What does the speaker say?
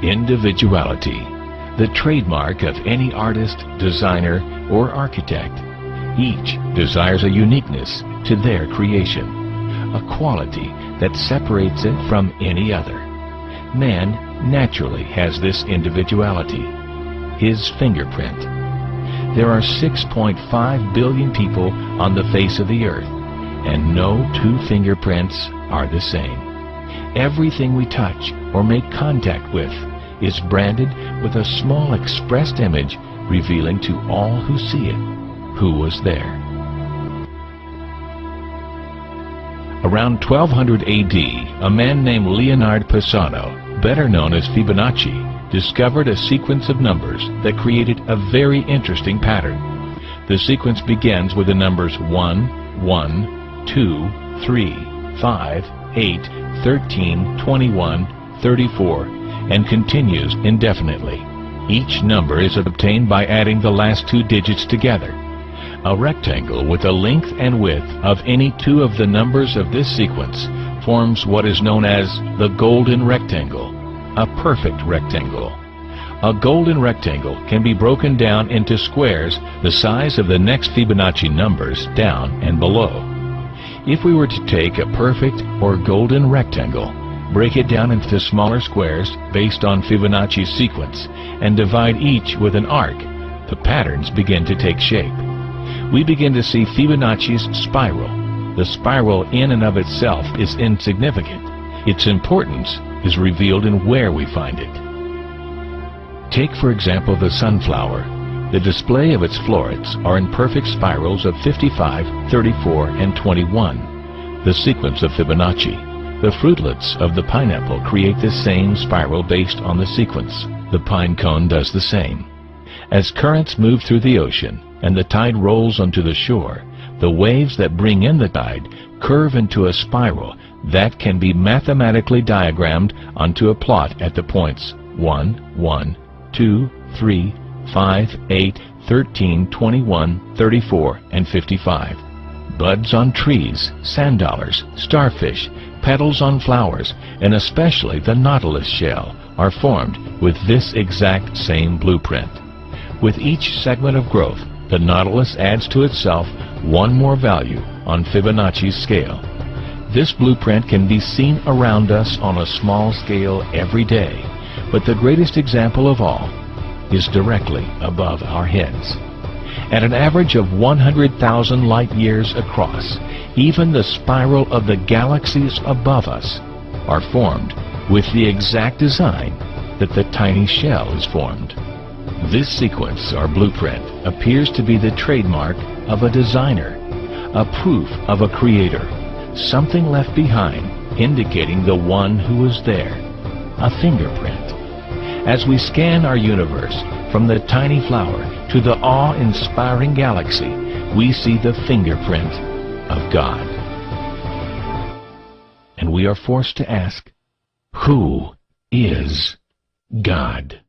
Individuality, the trademark of any artist, designer, or architect. Each desires a uniqueness to their creation, a quality that separates it from any other. Man naturally has this individuality, his fingerprint. There are 6.5 billion people on the face of the earth, and no two fingerprints are the same. Everything we touch or make contact with is branded with a small expressed image revealing to all who see it who was there. Around 1200 AD, a man named Leonardo Pisano, better known as Fibonacci, discovered a sequence of numbers that created a very interesting pattern. The sequence begins with the numbers 1, 1, 2, 3, 5, 8, 13, 21, 34, and continues indefinitely. Each number is obtained by adding the last two digits together. A rectangle with a length and width of any two of the numbers of this sequence forms what is known as the golden rectangle, a perfect rectangle. A golden rectangle can be broken down into squares the size of the next Fibonacci numbers down and below. If we were to take a perfect or golden rectangle, break it down into smaller squares based on Fibonacci's sequence, and divide each with an arc, the patterns begin to take shape. We begin to see Fibonacci's spiral. The spiral in and of itself is insignificant. Its importance is revealed in where we find it. Take, for example, the sunflower. The display of its florets are in perfect spirals of 55, 34, and 21, the sequence of Fibonacci. The fruitlets of the pineapple create the same spiral based on the sequence. The pine cone does the same. As currents move through the ocean and the tide rolls onto the shore, the waves that bring in the tide curve into a spiral that can be mathematically diagrammed onto a plot at the points 1, 1, 2, 3, 5, 8, 13, 21, 34, and 55. Buds on trees, sand dollars, starfish, petals on flowers, and especially the nautilus shell are formed with this exact same blueprint. With each segment of growth, the nautilus adds to itself one more value on Fibonacci's scale. This blueprint can be seen around us on a small scale every day, but the greatest example of all is directly above our heads. At an average of 100,000 light years across, even the spiral of the galaxies above us are formed with the exact design that the tiny shell is formed. This sequence, or blueprint, appears to be the trademark of a designer, a proof of a creator, something left behind indicating the one who was there, a fingerprint. As we scan our universe, from the tiny flower to the awe-inspiring galaxy, we see the fingerprint of God. And we are forced to ask, who is God?